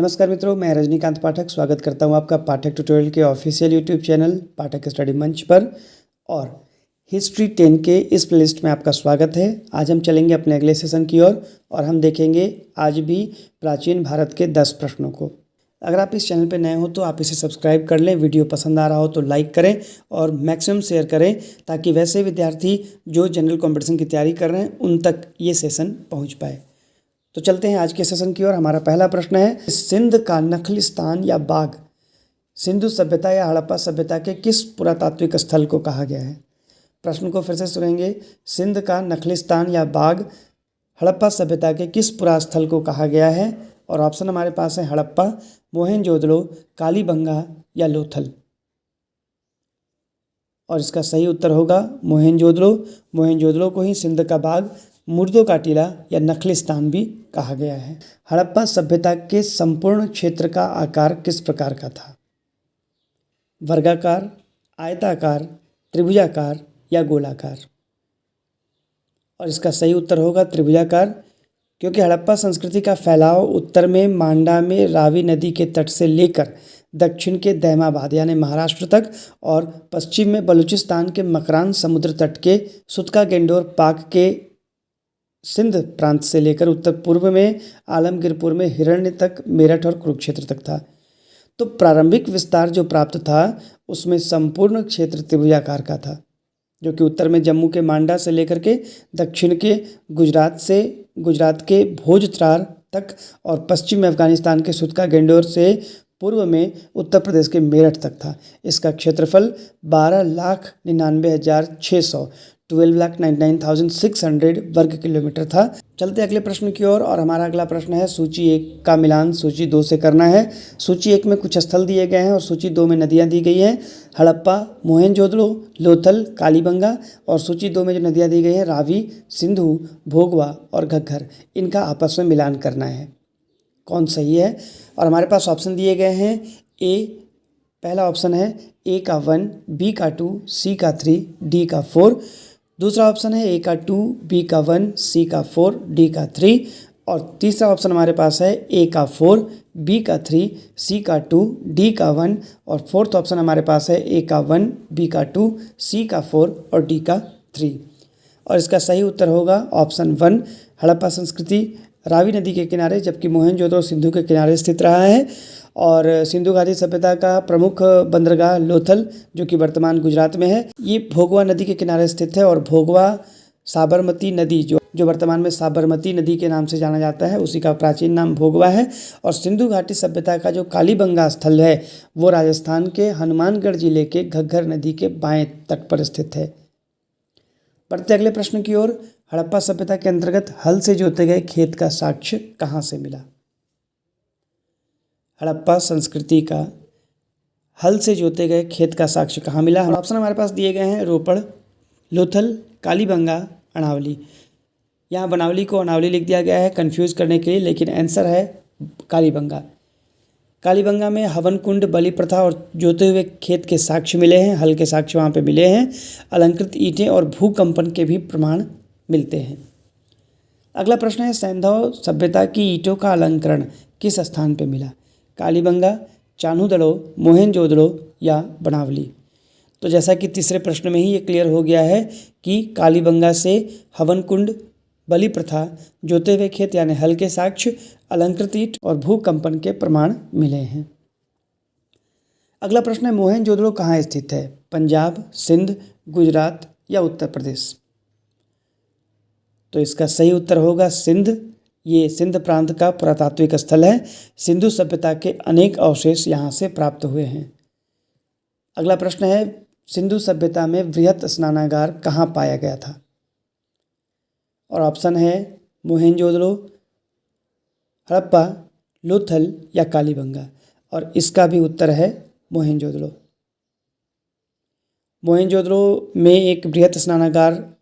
नमस्कार मित्रों, मैं रजनीकांत पाठक स्वागत करता हूं आपका पाठक ट्यूटोरियल के ऑफिशियल यूट्यूब चैनल पाठक स्टडी मंच पर। और हिस्ट्री 10 के इस प्लेलिस्ट में आपका स्वागत है। आज हम चलेंगे अपने अगले सेशन की ओर और हम देखेंगे आज भी प्राचीन भारत के 10 प्रश्नों को। अगर आप इस चैनल पर नए हो तो आप इसे सब्सक्राइब कर लें, वीडियो पसंद आ रहा हो तो लाइक करें और मैक्सिमम शेयर करें ताकि वैसे विद्यार्थी जो जनरल कॉम्पिटिशन की तैयारी कर रहे हैं उन तक ये सेशन पहुँच पाए। तो चलते हैं आज के सेशन की ओर। हमारा पहला प्रश्न है, सिंध का नखलिस्तान या बाग सिंधु सभ्यता या हड़प्पा सभ्यता के किस पुरातात्विक स्थल को कहा गया है? प्रश्न को फिर से सुनेंगे। सिंध का नखलिस्तान या बाग हड़प्पा सभ्यता के किस पुरास्थल को कहा गया है? और ऑप्शन हमारे पास है हड़प्पा, मोहनजोदड़ो, कालीबंगा या लोथल। और इसका सही उत्तर होगा मोहनजोदड़ो। मोहनजोदड़ो को ही सिंध का बाग, मुर्दों का टीला या नखलिस्तान भी कहा गया है। हड़प्पा सभ्यता के संपूर्ण क्षेत्र का आकार किस प्रकार का था? वर्गाकार, आयताकार, त्रिभुजाकार या गोलाकार? और इसका सही उत्तर होगा त्रिभुजाकार, क्योंकि हड़प्पा संस्कृति का फैलाव उत्तर में मांडा में रावी नदी के तट से लेकर दक्षिण के दैमाबाद यानी महाराष्ट्र तक और पश्चिम में बलूचिस्तान के मकरान समुद्र तट के सुतका गेंडोर पाक के सिंध प्रांत से लेकर उत्तर पूर्व में आलमगीरपुर में हिरण्य तक, मेरठ और कुरुक्षेत्र तक था। तो प्रारंभिक विस्तार जो प्राप्त था उसमें संपूर्ण क्षेत्र त्रिभुजाकार का था, जो कि उत्तर में जम्मू के मांडा से लेकर के दक्षिण के गुजरात के भोजत्रार तक और पश्चिम में अफगानिस्तान के सुतका गेंडोर से पूर्व में उत्तर प्रदेश के मेरठ तक था। इसका क्षेत्रफल 12,99,600 12,99,600 वर्ग किलोमीटर था। चलते अगले प्रश्न की ओर और हमारा अगला प्रश्न है, सूची 1 का मिलान सूची 2 से करना है। सूची 1 में कुछ स्थल दिए गए हैं और सूची 2 में नदियां दी गई हैं, हड़प्पा, मोहनजोदड़ो, लोथल, कालीबंगा। और सूची 2 में जो नदियां दी गई हैं रावी, सिंधु, भोगवा और घग्गर, इनका आपस में मिलान करना है। कौन सही है? और हमारे पास ऑप्शन दिए गए हैं। पहला ऑप्शन है ए का 1, बी का 2, सी का 3, डी का 4। दूसरा ऑप्शन है ए का 2, बी का 1, सी का 4, डी का 3। और तीसरा ऑप्शन हमारे पास है ए का 4, बी का 3, सी का 2, डी का 1। और फोर्थ ऑप्शन हमारे पास है ए का 1, बी का 2, सी का 4 और डी का 3। और इसका सही उत्तर होगा ऑप्शन 1, हड़प्पा संस्कृति रावी नदी के किनारे, जबकि मोहनजोदड़ो सिंधु के किनारे स्थित रहा है। और सिंधु घाटी सभ्यता का प्रमुख बंदरगाह लोथल, जो कि वर्तमान गुजरात में है, ये भोगवा नदी के किनारे स्थित है। और भोगवा साबरमती नदी जो वर्तमान में साबरमती नदी के नाम से जाना जाता है, उसी का प्राचीन नाम भोगवा है। और सिंधु घाटी सभ्यता का जो कालीबंगा स्थल है वो राजस्थान के हनुमानगढ़ जिले के घग्गर नदी के बाएं तट पर स्थित है। बढ़ते अगले प्रश्न की ओर। हड़प्पा सभ्यता के अंतर्गत हल से जोते गए खेत का साक्ष्य कहाँ से मिला? हड़प्पा संस्कृति का हल से जोते गए खेत का साक्ष्य कहाँ मिला? ऑप्शन हमारे पास दिए गए हैं रोपड़, लोथल, कालीबंगा, अणावली। यहाँ बनावली को अणावली लिख दिया गया है कंफ्यूज करने के लिए, लेकिन आंसर है कालीबंगा। कालीबंगा में हवन कुंड, बलि प्रथा और जोते हुए खेत के साक्ष्य मिले हैं, हल के साक्ष्य वहाँ पे मिले हैं। अलंकृत ईंटें और भूकंपन के भी प्रमाण मिलते हैं। अगला प्रश्न है, सैंधव सभ्यता की ईंटों का अलंकरण किस स्थान पे मिला? कालीबंगा, चान्होदड़ो, मोहनजोदड़ो या बनावली? तो जैसा कि तीसरे प्रश्न में ही ये क्लियर हो गया है कि कालीबंगा से हवन कुंड, बलि प्रथा, जोते हुए खेत यानी हल के साक्ष्य, अलंकृत ईंट और भूकंपन के प्रमाण मिले हैं। अगला प्रश्न है, मोहनजोदड़ो कहाँ स्थित है? पंजाब, सिंध, गुजरात या उत्तर प्रदेश? तो इसका सही उत्तर होगा सिंध। ये सिंध प्रांत का पुरातात्विक स्थल है। सिंधु सभ्यता के अनेक अवशेष यहाँ से प्राप्त हुए हैं। अगला प्रश्न है, सिंधु सभ्यता में वृहत स्नानागार कहाँ पाया गया था? और ऑप्शन है मोहनजोदड़ो, हड़प्पा, लोथल या कालीबंगा। और इसका भी उत्तर है मोहनजोदड़ो। मोहनजोदड़ो में एक बृहत स्नानागार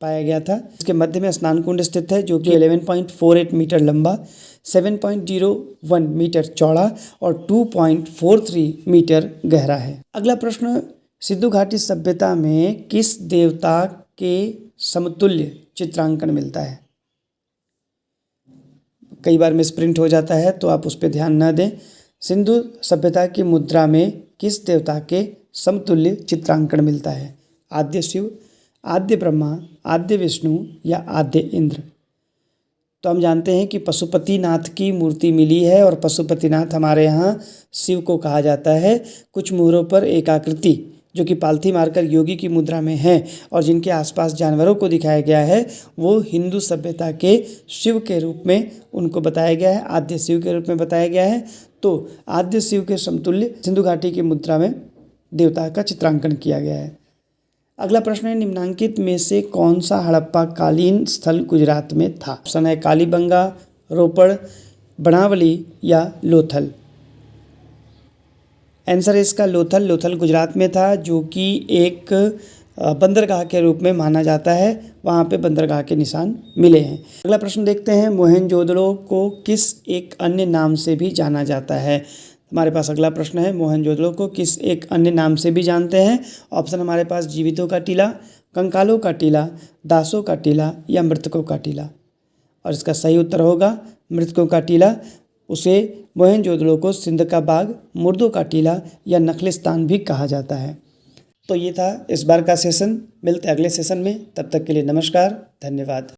पाया गया था। इसके मध्य में स्नान कुंड स्थित है, जो कि 11.48 मीटर लंबा, 7.01 मीटर चौड़ा और 2.43 मीटर गहरा है। अगला प्रश्न, सिंधु घाटी सभ्यता में किस देवता के समतुल्य चित्रांकन मिलता है? कई बार मिसप्रिंट हो जाता है तो आप उस पर ध्यान न दें। सिंधु सभ्यता की मुद्रा में किस देवता के समतुल्य चित्रांकन मिलता है? आद्य शिव, आद्य ब्रह्मा, आद्य विष्णु या आद्य इंद्र? तो हम जानते हैं कि पशुपतिनाथ की मूर्ति मिली है और पशुपतिनाथ हमारे यहाँ शिव को कहा जाता है। कुछ मोहरों पर एक आकृति जो कि पालथी मारकर योगी की मुद्रा में है और जिनके आसपास जानवरों को दिखाया गया है, वो हिंदू सभ्यता के शिव के रूप में उनको बताया गया है, आद्य शिव के रूप में बताया गया है। तो आद्य शिव के समतुल्य सिंधु घाटी की मुद्रा में देवता का चित्रांकन किया गया है। अगला प्रश्न है, निम्नांकित में से कौन सा हड़प्पा कालीन स्थल गुजरात में था? ऑप्शन है कालीबंगा, रोपड़, बनावली या लोथल। आंसर है इसका लोथल। लोथल गुजरात में था, जो कि एक बंदरगाह के रूप में माना जाता है। वहाँ पे बंदरगाह के निशान मिले हैं। अगला प्रश्न देखते हैं, मोहनजोदड़ो को किस एक अन्य नाम से भी जाना जाता है? हमारे पास अगला प्रश्न है, मोहनजोदड़ो को किस एक अन्य नाम से भी जानते हैं? ऑप्शन हमारे पास जीवितों का टीला, कंकालों का टीला, दासों का टीला या मृतकों का टीला। और इसका सही उत्तर होगा मृतकों का टीला। उसे मोहनजोदड़ो को सिंध का बाग, मुर्दों का टीला या नखलिस्तान भी कहा जाता है। तो ये था इस बार का सेशन। मिलते हैं अगले सेशन में, तब तक के लिए नमस्कार, धन्यवाद।